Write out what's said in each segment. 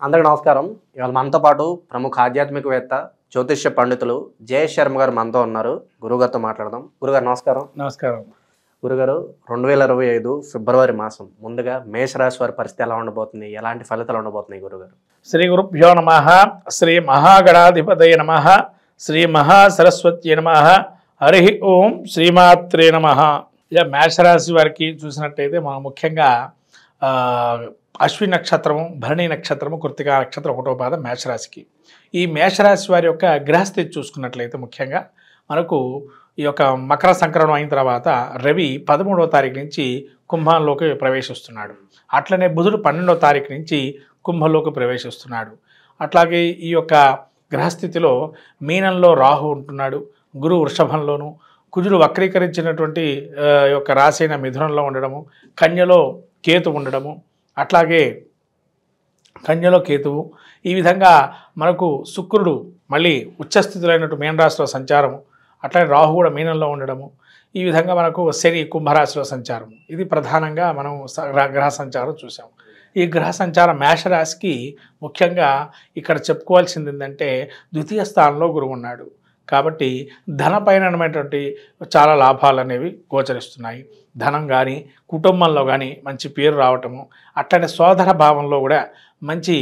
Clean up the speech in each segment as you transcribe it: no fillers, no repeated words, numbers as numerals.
అందరికీ నమస్కారం. ఇవాళ మనతో పాటు ప్రముఖ ఆధ్యాత్మికవేత్త జ్యోతిష్య పండితులు జయేష్ శర్మ గారు మనతో ఉన్నారు. గురుగారితో మాట్లాడదాం. గురుగారు నమస్కారం. నమస్కారం. గురుగారు, 2025 ఫిబ్రవరి మాసం ముందుగా మేషరాశి వారి పరిస్థితి ఎలా ఉండబోతుంది, ఎలాంటి ఫలితాలు ఉండబోతున్నాయి గురుగారు? శ్రీ గురుభ్యో నమః. శ్రీ మహాగణాధిపతయ నమః. శ్రీ మహాసరస్వత్యై నమః. హరి ఓం శ్రీమాత్రే నమః. ఇక మేషరాశి వారికి చూసినట్టయితే మనం ముఖ్యంగా అశ్విని నక్షత్రము, భరణి నక్షత్రము, కృత్తికా నక్షత్రం ఒకటో పాదం మేషరాశికి. ఈ మేషరాశి వారి యొక్క గ్రహస్థితి చూసుకున్నట్లయితే ముఖ్యంగా మనకు ఈ యొక్క మకర సంక్రమణం అయిన తర్వాత రవి 13వ తారీఖు నుంచి కుంభంలోకి ప్రవేశిస్తున్నాడు. అట్లనే బుధుడు 12వ తారీఖు నుంచి కుంభంలోకి ప్రవేశిస్తున్నాడు. అట్లాగే ఈ యొక్క గ్రహస్థితిలో మీనంలో రాహు ఉంటున్నాడు, గురువు వృషభంలోను, కుజుడు వక్రీకరించినటువంటి యొక్క రాశి అయిన మిథునంలో ఉండడము, కన్యలో కేతు ఉండడము, అట్లాగే కన్యలో కేతువు. ఈ విధంగా మనకు శుక్రుడు మళ్ళీ ఉచ్చస్థితిలో అయినట్టు మీనరాశిలో సంచారము, అట్లాగే రాహు కూడా మీనంలో ఉండడము. ఈ విధంగా మనకు శని కుంభరాశిలో సంచారం. ఇది ప్రధానంగా మనం గ్రహ సంచారం చూసాం. ఈ గ్రహ సంచారం మేషరాశికి ముఖ్యంగా ఇక్కడ చెప్పుకోవాల్సింది ఏంటంటే ద్వితీయ స్థానంలో గురువు ఉన్నాడు కాబట్టి ధనపైనటువంటి చాలా లాభాలు అనేవి గోచరిస్తున్నాయి. ధనం కానీ కుటుంబంలో కానీ మంచి పేరు రావటము, అట్లనే సోదర భావంలో కూడా మంచి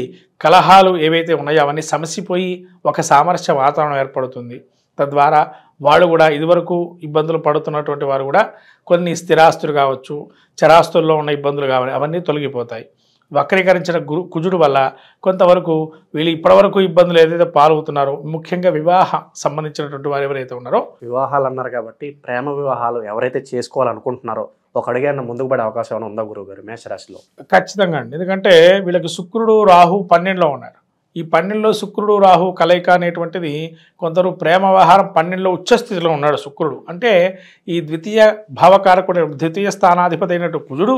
కలహాలు ఏవైతే ఉన్నాయో అవన్నీ సమసిపోయి ఒక సామరస్య వాతావరణం ఏర్పడుతుంది. తద్వారా వాళ్ళు కూడా ఇదివరకు ఇబ్బందులు పడుతున్నటువంటి వారు కూడా కొన్ని స్థిరాస్తులు కావచ్చు, చరాస్తుల్లో ఉన్న ఇబ్బందులు కావాలి, అవన్నీ తొలగిపోతాయి. వక్రీకరించిన కుజుడు వల్ల కొంతవరకు వీళ్ళు ఇప్పటివరకు ఇబ్బందులు ఏదైతే పాల్గొతున్నారో, ముఖ్యంగా వివాహ సంబంధించినటువంటి వారు ఎవరైతే ఉన్నారో, వివాహాలు అన్నారు కాబట్టి ప్రేమ వివాహాలు ఎవరైతే చేసుకోవాలనుకుంటున్నారో ఒక అడుగైనా ముందుకు పడే అవకాశం ఏమైనా ఉందా గురువుగారు మేషరాశిలో? ఖచ్చితంగా అండి. ఎందుకంటే వీళ్ళకి శుక్రుడు రాహు 12లో ఉన్నారు. ఈ 12లో శుక్రుడు రాహు కలయిక అనేటువంటిది కొందరు ప్రేమ వ్యవహారం 12లో ఉచ్చస్థితిలో ఉన్నాడు శుక్రుడు. అంటే ఈ ద్వితీయ భావకారకుడు, ద్వితీయ స్థానాధిపతి అయినట్టు కుజుడు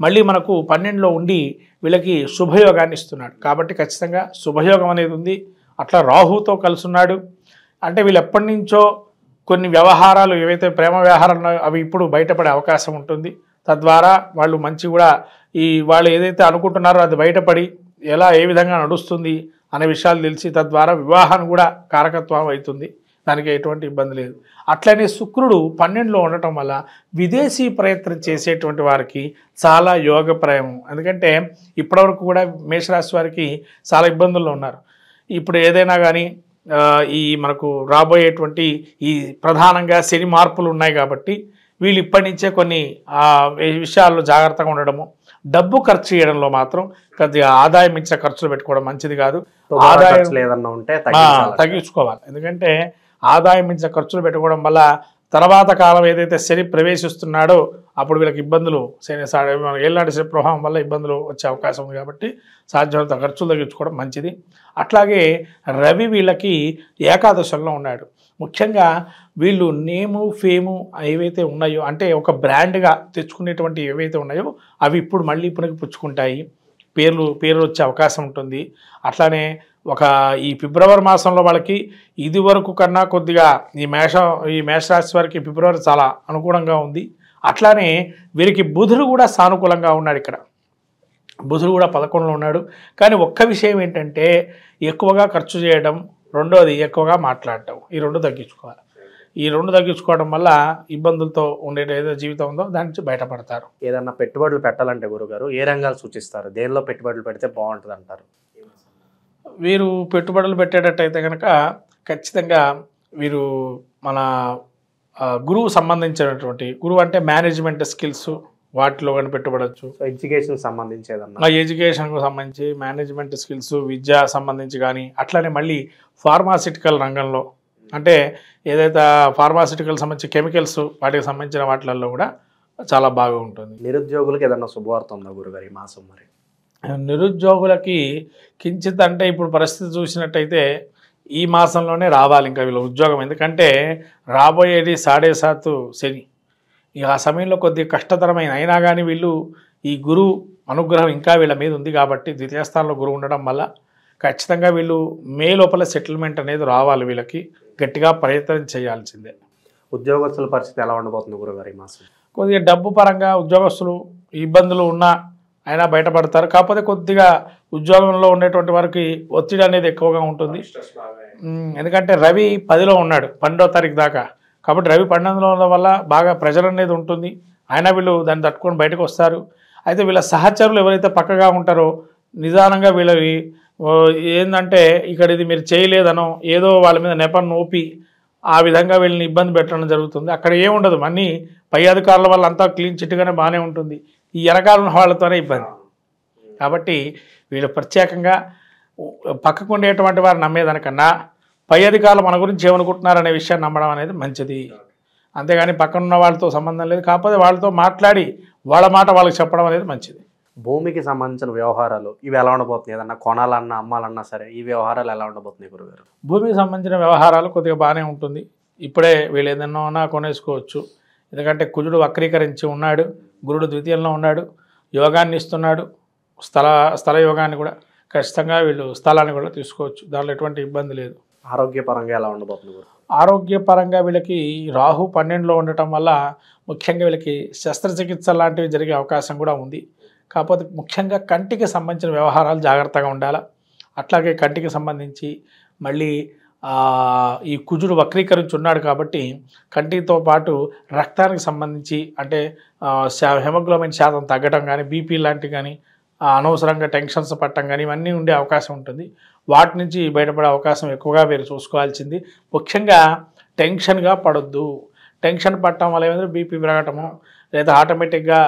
మళ్ళీ మనకు 12లో ఉండి వీళ్ళకి శుభయోగాన్ని ఇస్తున్నాడు. కాబట్టి ఖచ్చితంగా శుభయోగం అనేది ఉంది. అట్లా రాహుతో కలుసున్నాడు అంటే వీళ్ళు ఎప్పటి నుంచో కొన్ని వ్యవహారాలు ఏవైతే ప్రేమ వ్యవహారాలు ఉన్నాయో అవి ఇప్పుడు బయటపడే అవకాశం ఉంటుంది. తద్వారా వాళ్ళు మంచి కూడా వాళ్ళు ఏదైతే అనుకుంటున్నారో అది బయటపడి ఏ విధంగా నడుస్తుంది అనే విషయాలు తెలిసి తద్వారా వివాహాన్ని కూడా కారకత్వం అవుతుంది. దానికి ఎటువంటి ఇబ్బంది లేదు. అట్లనే శుక్రుడు 12లో ఉండటం వల్ల విదేశీ ప్రయత్నం చేసేటువంటి వారికి చాలా యోగప్రాయం. ఎందుకంటే ఇప్పటివరకు కూడా మేషరాశి వారికి చాలా ఇబ్బందుల్లో ఉన్నారు. ఇప్పుడు ఏదైనా కానీ ఈ మనకు రాబోయేటువంటి ఈ ప్రధానంగా శని మార్పులు ఉన్నాయి కాబట్టి వీళ్ళు ఇప్పటి నుంచే కొన్ని విషయాల్లో జాగ్రత్తగా ఉండడము, డబ్బు ఖర్చు చేయడంలో మాత్రం కొద్దిగా ఆదాయం ఇచ్చిన ఖర్చులు పెట్టుకోవడం మంచిది కాదు. ఆదాయం లేదన్నా ఉంటే తగ్గించుకోవాలి. ఎందుకంటే ఆదాయం మించిన ఖర్చులు పెట్టుకోవడం వల్ల తర్వాత కాలం ఏదైతే శని ప్రవేశిస్తున్నాడో అప్పుడు వీళ్ళకి ఇబ్బందులు, ఏళ్ళనాటి శని ప్రభావం వల్ల ఇబ్బందులు వచ్చే అవకాశం ఉంది. కాబట్టి సాధ్యమైనంత ఖర్చులు తగ్గించుకోవడం మంచిది. అట్లాగే రవి వీళ్ళకి ఏకాదశంలో ఉన్నాడు. ముఖ్యంగా వీళ్ళు నేము ఫేము ఏవైతే ఉన్నాయో అంటే ఒక బ్రాండ్గా తెచ్చుకునేటువంటి ఏవైతే ఉన్నాయో అవి ఇప్పుడు మళ్ళీ ఇప్పటికి పుచ్చుకుంటాయి. పేర్లు వచ్చే అవకాశం ఉంటుంది. అట్లానే ఈ ఫిబ్రవరి మాసంలో వాళ్ళకి ఇది వరకు కన్నా కొద్దిగా ఈ మేషరాశి వారికి ఫిబ్రవరి చాలా అనుకూలంగా ఉంది. అట్లానే వీరికి బుధుడు కూడా సానుకూలంగా ఉన్నాడు. ఇక్కడ బుధుడు కూడా 11లో ఉన్నాడు. కానీ ఒక్క విషయం ఏంటంటే ఎక్కువగా ఖర్చు చేయడం, రెండోది ఎక్కువగా మాట్లాడటం, ఈ రెండు తగ్గించుకోవాలి. ఈ రెండు తగ్గించుకోవడం వల్ల ఇబ్బందులతో ఉండే ఏదో జీవితం ఉందో దాని నుంచి బయటపడతారు. ఏదన్నా పెట్టుబడులు పెట్టాలంటే గురుగారు ఏ రంగాలు సూచిస్తారు? దేనిలో పెట్టుబడులు పెడితే బాగుంటుంది అంటారు? వీరు పెట్టుబడులు పెట్టేటట్టయితే కనుక ఖచ్చితంగా వీరు మన గురువు సంబంధించినటువంటి, గురువు అంటే మేనేజ్మెంట్ స్కిల్స్ వాటిలో కానీ పెట్టుబడవచ్చు. ఎడ్యుకేషన్ సంబంధించి ఏదన్నా ఎడ్యుకేషన్కు సంబంధించి మేనేజ్మెంట్ స్కిల్స్, విద్య సంబంధించి కానీ, అట్లనే మళ్ళీ ఫార్మాసిటికల్ రంగంలో అంటే ఏదైతే ఫార్మాసిటికల్ సంబంధించి కెమికల్స్ వాటికి సంబంధించిన వాటిలలో కూడా చాలా బాగా ఉంటుంది. నిరుద్యోగులకు ఏదన్నా శుభవార్త ఉందా గురుగారు ఈ మాసం? మరి నిరుద్యోగులకి కించిత్ అంటే ఇప్పుడు పరిస్థితి చూసినట్టయితే ఈ మాసంలోనే రావాలి ఇంకా వీళ్ళ ఉద్యోగం. ఎందుకంటే రాబోయేది 7.5 శని. ఇక ఆ సమయంలో కొద్దిగా కష్టతరమైన అయినా కానీ వీళ్ళు ఈ గురువు అనుగ్రహం ఇంకా వీళ్ళ మీద ఉంది కాబట్టి ద్వితీయ స్థానంలో గురువు ఉండడం వల్ల ఖచ్చితంగా వీళ్ళు మే లోపల సెటిల్మెంట్ అనేది రావాలి. వీళ్ళకి గట్టిగా ప్రయత్నం చేయాల్సిందే. ఉద్యోగస్తుల పరిస్థితి ఎలా ఉండబోతుంది గురుగారు ఈ మాసం? కొద్దిగా డబ్బు పరంగా ఉద్యోగస్తులు ఇబ్బందులు ఉన్నా అయినా బయటపడతారు. కాకపోతే కొద్దిగా ఉద్యోగంలో ఉండేటువంటి వారికి ఒత్తిడి అనేది ఎక్కువగా ఉంటుంది. ఎందుకంటే రవి 10లో ఉన్నాడు 12వ తారీఖు దాకా. కాబట్టి రవి 12లో ఉండడం వల్ల బాగా ప్రెజర్ అనేది ఉంటుంది. అయినా వీళ్ళు దాన్ని తట్టుకొని బయటకు వస్తారు. అయితే వీళ్ళ సహచరులు ఎవరైతే పక్కగా ఉంటారో నిదానంగా వీళ్ళవి ఏంటంటే ఇక్కడ ఇది మీరు చేయలేదనో ఏదో వాళ్ళ మీద నెపం నోపి ఆ విధంగా వీళ్ళని ఇబ్బంది పెట్టడం జరుగుతుంది. అక్కడ ఏముండదు, అన్నీ పై అధికారుల వల్ల అంతా క్లీన్ చిట్టుగానే బాగానే ఉంటుంది. ఈ వెనకాల ఉన్న వాళ్ళతోనే ఇబ్బంది. కాబట్టి వీళ్ళు ప్రత్యేకంగా పక్కకు ఉండేటువంటి వారు నమ్మేదానికన్నా పై అధికారులు మన గురించి ఏమనుకుంటున్నారనే విషయాన్ని నమ్మడం అనేది మంచిది. అంతేగాని పక్కనున్న వాళ్ళతో సంబంధం లేదు. కాకపోతే వాళ్ళతో మాట్లాడి వాళ్ళ మాట వాళ్ళకి చెప్పడం అనేది మంచిది. భూమికి సంబంధించిన వ్యవహారాలు ఇవి ఎలా ఉండబోతున్నాయి? ఏదన్నా కొనాలన్నా అమ్మాలన్నా సరే ఈ వ్యవహారాలు ఎలా ఉండబోతున్నాయి గురుగారు? భూమికి సంబంధించిన వ్యవహారాలు కొద్దిగా బాగానే ఉంటుంది. ఇప్పుడే వీళ్ళు ఏదన్నా కొనేసుకోవచ్చు. ఎందుకంటే కుజుడు వక్రీకరించి ఉన్నాడు, గురుడు ద్వితీయంలో ఉన్నాడు, యోగాన్ని ఇస్తున్నాడు, స్థల యోగాన్ని కూడా. ఖచ్చితంగా వీళ్ళు స్థలాన్ని కూడా తీసుకోవచ్చు, దానిలో ఎటువంటి ఇబ్బంది లేదు. ఆరోగ్యపరంగా ఎలా ఉండబోతుంది? ఆరోగ్యపరంగా వీళ్ళకి రాహు 12లో ఉండటం వల్ల ముఖ్యంగా వీళ్ళకి శస్త్రచికిత్స లాంటివి జరిగే అవకాశం కూడా ఉంది. కాకపోతే ముఖ్యంగా కంటికి సంబంధించిన వ్యవహారాలు జాగ్రత్తగా ఉండాలి. అట్లాగే కంటికి సంబంధించి మళ్ళీ ఈ కుజుడు వక్రీకరించి ఉన్నాడు కాబట్టి కంటితో పాటు రక్తానికి సంబంధించి అంటే హెమోగ్లోబిన్ శాతం తగ్గడం కానీ, బీపీ లాంటివి కానీ, అనవసరంగా టెన్షన్స్ పట్టడం కానీ ఇవన్నీ ఉండే అవకాశం ఉంటుంది. వాటి నుంచి బయటపడే అవకాశం ఎక్కువగా మీరు చూసుకోవాల్సింది. ముఖ్యంగా టెన్షన్గా పడొద్దు. టెన్షన్ పట్టడం వల్ల ఏమైనా బీపీ పెరగటము లేదా ఆటోమేటిక్గా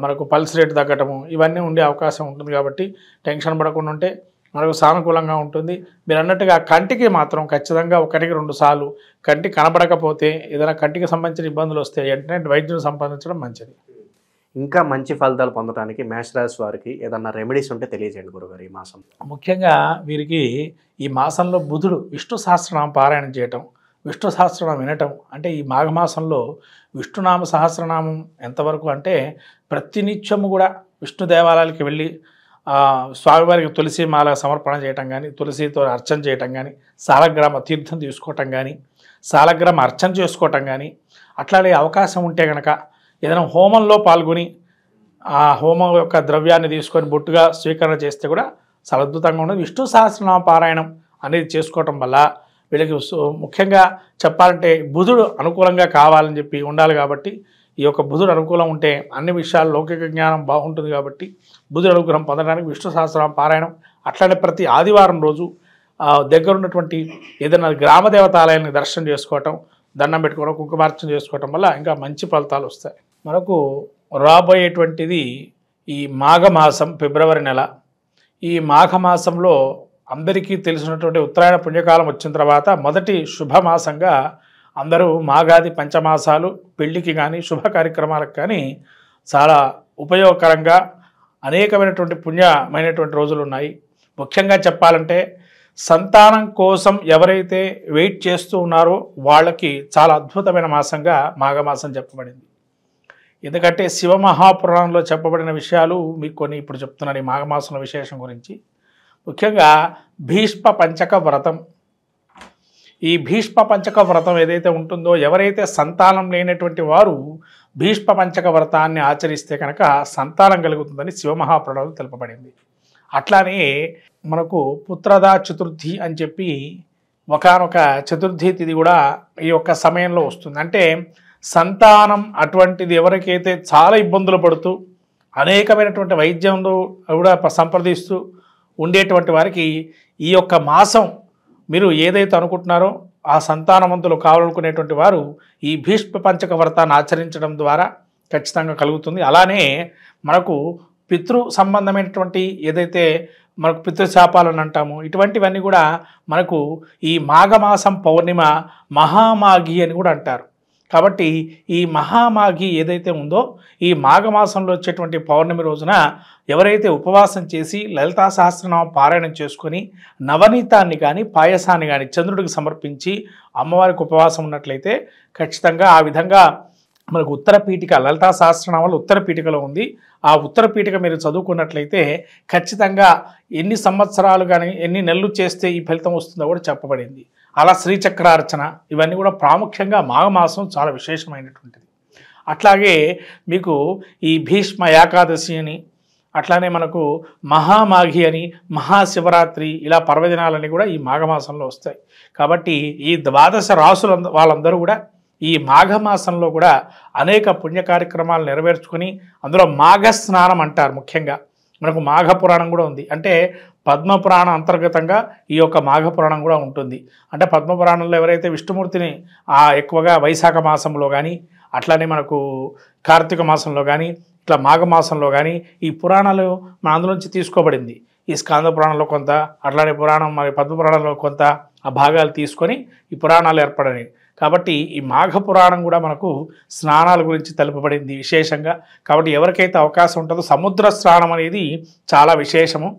మనకు పల్స్ రేట్ తగ్గటము ఇవన్నీ ఉండే అవకాశం ఉంటుంది. కాబట్టి టెన్షన్ పడకుండా ఉంటే మనకు సానుకూలంగా ఉంటుంది. మీరు అన్నట్టుగా కంటికి మాత్రం ఖచ్చితంగా 1-2 సార్లు కంటి కనబడకపోతే ఏదైనా కంటికి సంబంధించిన ఇబ్బందులు వస్తే వెంటనే వైద్యుని సంపాదించడం మంచిది. ఇంకా మంచి ఫలితాలు పొందడానికి మేషరాశి వారికి ఏదన్నా రెమెడీస్ ఉంటే తెలియజేయండి గురుగారు ఈ మాసం. ముఖ్యంగా వీరికి ఈ మాసంలో బుధుడు విష్ణు సహస్రనామం పారాయణం చేయటం, విష్ణు సహస్రనామం వినటం. అంటే ఈ మాఘమాసంలో విష్ణునామ సహస్రనామం ఎంతవరకు అంటే ప్రతినిత్యము కూడా విష్ణు దేవాలయాలకి వెళ్ళి స్వామివారికి తులసి మాల సమర్పణ చేయటం కానీ, తులసితో అర్చన చేయటం కానీ, సాలగ్రామ తీర్థం తీసుకోవటం కానీ, సాలగ్రామ అర్చన చేసుకోవటం కానీ, అట్లాగే అవకాశం ఉంటే కనుక ఏదైనా హోమంలో పాల్గొని ఆ హోమం యొక్క ద్రవ్యాన్ని తీసుకొని బొట్టుగా స్వీకరణ చేస్తే కూడా చాలా అద్భుతంగా ఉండదు. విష్ణు సహస్రనామ పారాయణం అనేది చేసుకోవటం వల్ల వీళ్ళకి ముఖ్యంగా చెప్పాలంటే బుధుడు అనుకూలంగా కావాలని చెప్పి ఉండాలి. కాబట్టి ఈ యొక్క బుధుడు అనుకూలం ఉంటే అన్ని విషయాలు లౌకిక జ్ఞానం బాగుంటుంది. కాబట్టి బుధుడు అనుగ్రహం పొందడానికి విష్ణు సహస్రనామ పారాయణం, అట్లానే ప్రతి ఆదివారం రోజు దగ్గర ఉన్నటువంటి ఏదైనా గ్రామ దేవతాలయాన్ని దర్శనం చేసుకోవటం, దండం పెట్టుకోవడం, కుంకుమార్చన చేసుకోవటం వల్ల ఇంకా మంచి ఫలితాలు వస్తాయి. మనకు రాబోయేటువంటిది ఈ మాఘమాసం, ఫిబ్రవరి నెల. ఈ మాఘమాసంలో అందరికీ తెలిసినటువంటి ఉత్తరాయణ పుణ్యకాలం వచ్చిన తర్వాత మొదటి శుభమాసంగా అందరూ మాఘాది పంచమాసాలు పెళ్లికి కానీ శుభ కార్యక్రమాలకు కానీ చాలా ఉపయోగకరంగా అనేకమైనటువంటి పుణ్యమైనటువంటి రోజులు ఉన్నాయి. ముఖ్యంగా చెప్పాలంటే సంతానం కోసం ఎవరైతే వెయిట్ చేస్తూ ఉన్నారో వాళ్ళకి చాలా అద్భుతమైన మాసంగా మాఘమాసం చెప్పబడింది. ఎందుకంటే శివమహాపురాణంలో చెప్పబడిన విషయాలు మీకు కొన్ని ఇప్పుడు చెప్తున్నాను ఈ మాఘమాసంలో విశేషం గురించి. ముఖ్యంగా భీష్మ పంచక వ్రతం. ఈ భీష్మ పంచక వ్రతం ఏదైతే ఉంటుందో ఎవరైతే సంతానం లేనటువంటి వారు భీష్మ పంచక వ్రతాన్ని ఆచరిస్తే కనుక సంతానం కలుగుతుందని శివమహాపురాణంలో తెలుపబడింది. అట్లానే మనకు పుత్రదా చతుర్థి అని చెప్పి ఒకనొక చతుర్థి తిథి కూడా ఈ యొక్క సమయంలో వస్తుంది. అంటే సంతానం అటువంటిది ఎవరికైతే చాలా ఇబ్బందులు పడుతూ అనేకమైనటువంటి వైద్యంలో కూడా సంప్రదిస్తూ ఉండేటువంటి వారికి ఈ యొక్క మాసం మీరు ఏదైతే అనుకుంటున్నారో ఆ సంతానవంతులు కావాలనుకునేటువంటి వారు ఈ భీష్మ పంచక వ్రతాన్ని ఆచరించడం ద్వారా ఖచ్చితంగా కలుగుతుంది. అలానే మనకు పితృ సంబంధమైనటువంటి ఏదైతే మనకు పితృశాపాలను అంటాము ఇటువంటివన్నీ కూడా మనకు ఈ మాఘమాసం పౌర్ణిమ మహామాఘి అని కూడా అంటారు. కాబట్టి ఈ మహామాఘి ఏదైతే ఉందో ఈ మాఘమాసంలో వచ్చేటువంటి పౌర్ణమి రోజున ఎవరైతే ఉపవాసం చేసి లలితా సహస్రనామం పారాయణం చేసుకొని నవనీతాన్ని కానీ పాయసాన్ని కానీ చంద్రుడికి సమర్పించి అమ్మవారికి ఉపవాసం ఉన్నట్లయితే ఖచ్చితంగా ఆ విధంగా మనకు ఉత్తర పీఠిక లలితా సహస్రనామాలు ఉత్తర పీఠికలో ఉంది. ఆ ఉత్తర పీఠిక మీరు చదువుకున్నట్లయితే ఖచ్చితంగా ఎన్ని సంవత్సరాలు కానీ ఎన్ని నెలలు చేస్తే ఈ ఫలితం వస్తుందో కూడా చెప్పబడింది. అలా శ్రీచక్రార్చన ఇవన్నీ కూడా ప్రాముఖ్యంగా మాఘమాసం చాలా విశేషమైనటువంటిది. అట్లాగే మీకు ఈ భీష్మ ఏకాదశి అని అట్లానే మనకు మహామాఘి అని, మహాశివరాత్రి ఇలా పర్వదినాలన్నీ కూడా ఈ మాఘమాసంలో వస్తాయి. కాబట్టి ఈ 12 రాసుల వాళ్ళందరూ కూడా ఈ మాఘమాసంలో కూడా అనేక పుణ్య కార్యక్రమాలు నెరవేర్చుకొని, అందులో మాఘ స్నానం అంటారు. ముఖ్యంగా మనకు మాఘ పురాణం కూడా ఉంది. అంటే పద్మపురాణం అంతర్గతంగా ఈ యొక్క మాఘ పురాణం కూడా ఉంటుంది. అంటే పద్మపురాణంలో ఎవరైతే విష్ణుమూర్తిని ఎక్కువగా వైశాఖ మాసంలో కానీ, అట్లానే మనకు కార్తీక మాసంలో కానీ, ఇట్లా మాఘమాసంలో కానీ ఈ పురాణాలు మన అందులోంచి తీసుకోబడింది. ఈ స్కాంద పురాణంలో కొంత, అట్లానే పురాణం మరి పద్మపురాణంలో కొంత ఆ భాగాలు తీసుకొని ఈ పురాణాలు ఏర్పడినాయి. కాబట్టి ఈ మాఘ పురాణం కూడా మనకు స్నానాల గురించి తెలుపబడింది విశేషంగా. కాబట్టి ఎవరికైతే అవకాశం ఉంటుందో సముద్ర స్నానం అనేది చాలా విశేషము.